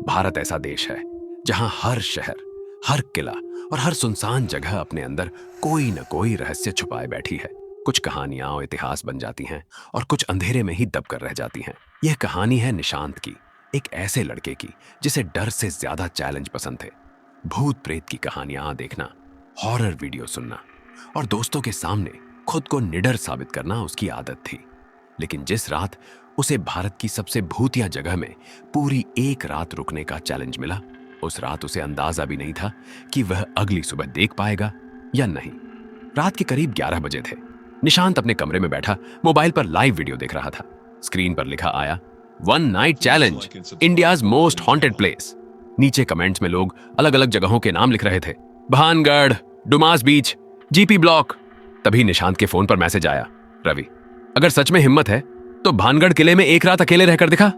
भारत ऐसा देश है जहां हर शहर, हर किला और हर सुनसान जगह अपने अंदर कोई न कोई रहस्य छुपाए बैठी है। कुछ कहानियां और इतिहास बन जाती हैं और कुछ अंधेरे में ही दबकर रह जाती हैं। यह कहानी है निशांत की, एक ऐसे लड़के की जिसे डर से ज्यादा चैलेंज पसंद थे। भूत प्रेत की कहानियां देखना, हॉरर वीडियो सुनना और दोस्तों के सामने खुद को निडर साबित करना उसकी आदत थी। लेकिन जिस रात उसे भारत की सबसे भूतिया जगह में पूरी एक रात रुकने का चैलेंज मिला, उस रात उसे अंदाजा भी नहीं था कि वह अगली सुबह देख पाएगा या नहीं। रात के करीब 11 बजे थे। निशांत अपने कमरे में बैठा मोबाइल पर लाइव वीडियो देख रहा था। स्क्रीन पर लिखा आया, one night challenge, India's most haunted place. नीचे कमेंट्स में लोग अलग अलग जगहों के नाम लिख रहे थे, भानगढ़, डुमास बीच, जीपी ब्लॉक। तभी निशांत के फोन पर मैसेज आया, रवि, अगर सच में हिम्मत है तो भानगढ़ किले में एक रात अकेले रहकर दिखा।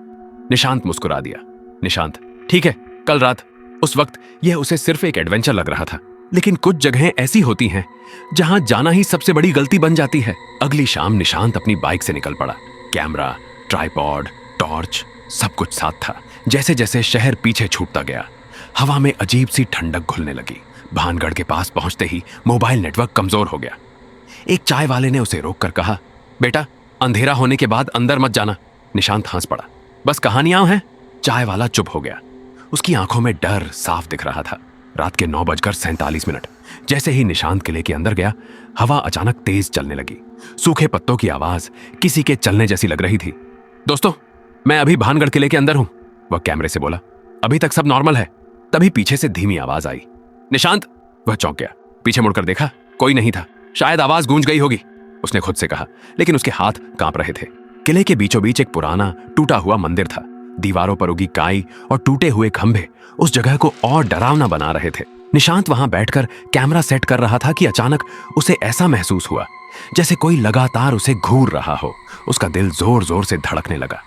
निशांत मुस्कुरा दिया। निशांत, ठीक है, कल रात। उस वक्त यह उसे सिर्फ एक एडवेंचर लग रहा था, लेकिन कुछ जगहें ऐसी होती हैं जहां जाना ही सबसे बड़ी गलती बन जाती है। अगली शाम निशांत अपनी बाइक से निकल पड़ा। कैमरा, ट्राइपॉड, टॉर्च, सब कुछ साथ था। जैसे जैसे शहर पीछे छूटता गया, हवा में अजीब सी ठंडक घुलने लगी। भानगढ़ के पास पहुंचते ही मोबाइल नेटवर्क कमजोर हो गया। एक चाय वाले ने उसे रोककर कहा, बेटा, अंधेरा होने के बाद अंदर मत जाना। निशांत हंस पड़ा, बस कहानियां हैं। चाय वाला चुप हो गया। उसकी आंखों में डर साफ दिख रहा था। रात के 9:47। जैसे ही निशांत किले के अंदर गया, हवा अचानक तेज चलने लगी। सूखे पत्तों की आवाज किसी के चलने जैसी लग रही थी। दोस्तों, मैं अभी भानगढ़ किले के अंदर हूं, वह कैमरे से बोला। अभी तक सब नॉर्मल है। तभी पीछे से धीमी आवाज आई, निशांत। वह चौंक गया। पीछे मुड़कर देखा, कोई नहीं था। शायद आवाज गूंज गई होगी, उसने खुद से कहा, लेकिन उसके हाथ कांप रहे थे। किले के बीचों बीच एक पुराना टूटा हुआ मंदिर था। दीवारों पर उगी काई और टूटे हुए खंभे उस जगह को और डरावना बना रहे थे। निशांत वहां बैठकर कैमरा सेट कर रहा था कि अचानक उसे ऐसा महसूस हुआ जैसे कोई लगातार उसे घूर रहा हो। उसका दिल जोर जोर से धड़कने लगा।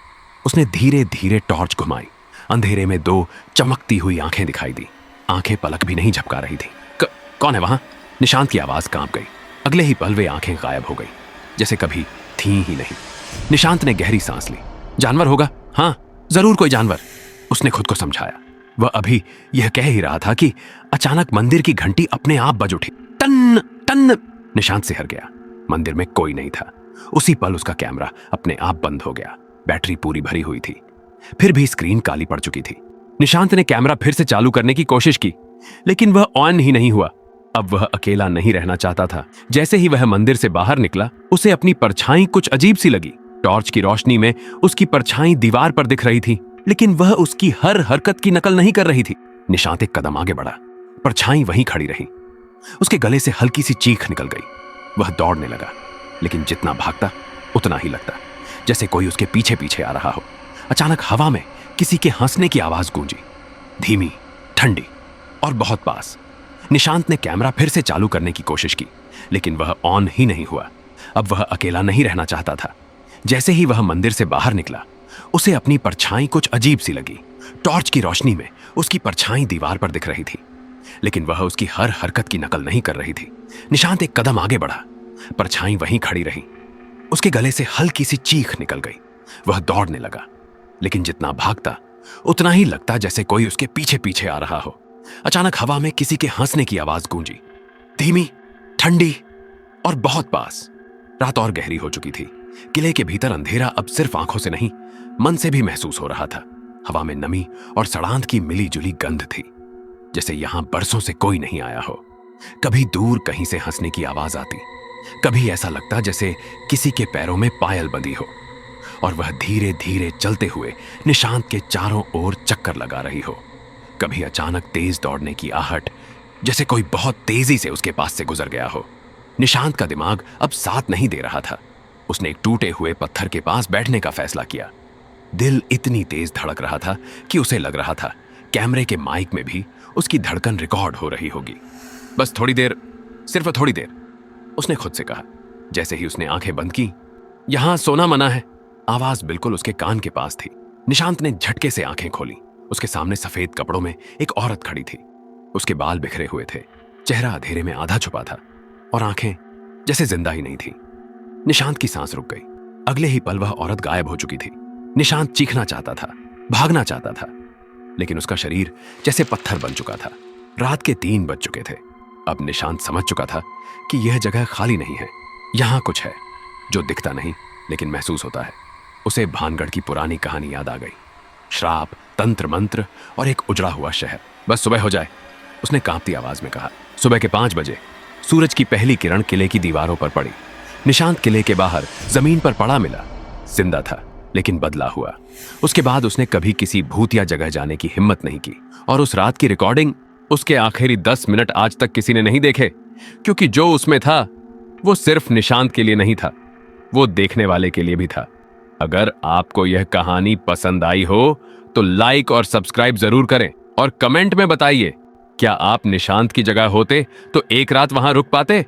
उसने धीरे धीरे टॉर्च घुमाई। अंधेरे में 2 चमकती हुई आंखें दिखाई दी। आंखें पलक भी नहीं झपका रही थी। कौन है वहां? निशांत की आवाज कांप गई। अगले ही पल वे आंखें गायब हो गई, जैसे कभी थी ही नहीं। निशांत ने गहरी सांस ली। जानवर होगा, हाँ, जरूर कोई जानवर, उसने खुद को समझाया। वह अभी यह कह ही रहा था कि अचानक मंदिर की घंटी अपने आप बज उठी। Ton ton. निशांत सिहर गया। मंदिर में कोई नहीं था। उसी पल उसका कैमरा अपने आप बंद हो गया। बैटरी पूरी भरी हुई थी, फिर भी स्क्रीन काली पड़ चुकी थी। निशांत ने कैमरा फिर से चालू करने की कोशिश की, लेकिन वह ऑन ही नहीं हुआ। अब वह अकेला नहीं रहना चाहता था। जैसे ही वह मंदिर से बाहर निकला, उसे अपनी परछाई कुछ अजीब सी लगी। टॉर्च की रोशनी में उसकी परछाई दीवार पर दिख रही थी, लेकिन वह उसकी हर हरकत की नकल नहीं कर रही थी। निशांत एक कदम आगे बढ़ा। परछाई वहीं खड़ी रही। उसके गले से हल्की सी चीख निकल गई। वह दौड़ने लगा, लेकिन जितना भागता उतना ही लगता जैसे कोई उसके पीछे पीछे आ रहा हो। अचानक हवा में किसी के हंसने की आवाज गूंजी, धीमी, ठंडी और बहुत पास। निशांत ने कैमरा फिर से चालू करने की कोशिश की, लेकिन वह ऑन ही नहीं हुआ। अब वह अकेला नहीं रहना चाहता था। जैसे ही वह मंदिर से बाहर निकला, उसे अपनी परछाई कुछ अजीब सी लगी। टॉर्च की रोशनी में उसकी परछाई दीवार पर दिख रही थी, लेकिन वह उसकी हर हरकत की नकल नहीं कर रही थी। निशांत एक कदम आगे बढ़ा। परछाई वहीं खड़ी रही। उसके गले से हल्की सी चीख निकल गई। वह दौड़ने लगा, लेकिन जितना भागता उतना ही लगता जैसे कोई उसके पीछे पीछे आ रहा हो। अचानक हवा में किसी के हंसने की आवाज गूंजी, धीमी, ठंडी और बहुत पास। रात और गहरी हो चुकी थी। किले के भीतर अंधेरा अब सिर्फ आंखों से नहीं, मन से भी महसूस हो रहा था। हवा में नमी और सड़ांध की मिली जुली गंध थी, जैसे यहां बरसों से कोई नहीं आया हो। कभी दूर कहीं से हंसने की आवाज आती, कभी ऐसा लगता जैसे किसी के पैरों में पायल बंधी हो, और वह धीरे धीरे चलते हुए निशांत के चारों ओर चक्कर लगा रही हो। कभी अचानक तेज दौड़ने की आहट, जैसे कोई बहुत तेजी से उसके पास से गुजर गया हो। निशांत का दिमाग अब साथ नहीं दे रहा था। उसने एक टूटे हुए पत्थर के पास बैठने का फैसला किया। दिल इतनी तेज धड़क रहा था कि उसे लग रहा था कैमरे के माइक में भी उसकी धड़कन रिकॉर्ड हो रही होगी। बस थोड़ी देर, सिर्फ थोड़ी देर, उसने खुद से कहा। जैसे ही उसने आंखें बंद की, यहां सोना मना है, आवाज बिल्कुल उसके कान के पास थी। निशांत ने झटके से आंखें खोली। उसके सामने सफेद कपड़ों में एक औरत खड़ी थी। उसके बाल बिखरे हुए थे, चेहरा अंधेरे में आधा छुपा था और आंखें जैसे जिंदा ही नहीं थी। निशांत की सांस रुक गई। अगले ही पल वह औरत गायब हो चुकी थी। निशांत चीखना चाहता था, भागना चाहता था, लेकिन उसका शरीर जैसे पत्थर बन चुका था। रात के 3 बज चुके थे। अब निशांत समझ चुका था कि यह जगह खाली नहीं है, यहां कुछ है जो दिखता नहीं लेकिन महसूस होता है। उसे भानगढ़ की पुरानी कहानी याद आ गई। श्राप, तंत्र मंत्र और एक उजड़ा हुआ शहर। बस सुबह हो जाए, उसने कांपती आवाज में कहा। सुबह के 5 बजे सूरज की पहली किरण किले की दीवारों पर पड़ी। निशांत किले के बाहर जमीन पर पड़ा मिला। जिंदा था लेकिन बदला हुआ। उसके बाद उसने कभी किसी भूतिया जगह जाने की हिम्मत नहीं की। और उस रात की रिकॉर्डिंग, उसके आखिरी 10 मिनट आज तक किसी ने नहीं देखे, क्योंकि जो उसमें था वो सिर्फ निशांत के लिए नहीं था, वो देखने वाले के लिए भी था। अगर आपको यह कहानी पसंद आई हो तो लाइक और सब्सक्राइब जरूर करें और कमेंट में बताइए, क्या आप निशांत की जगह होते तो एक रात वहां रुक पाते?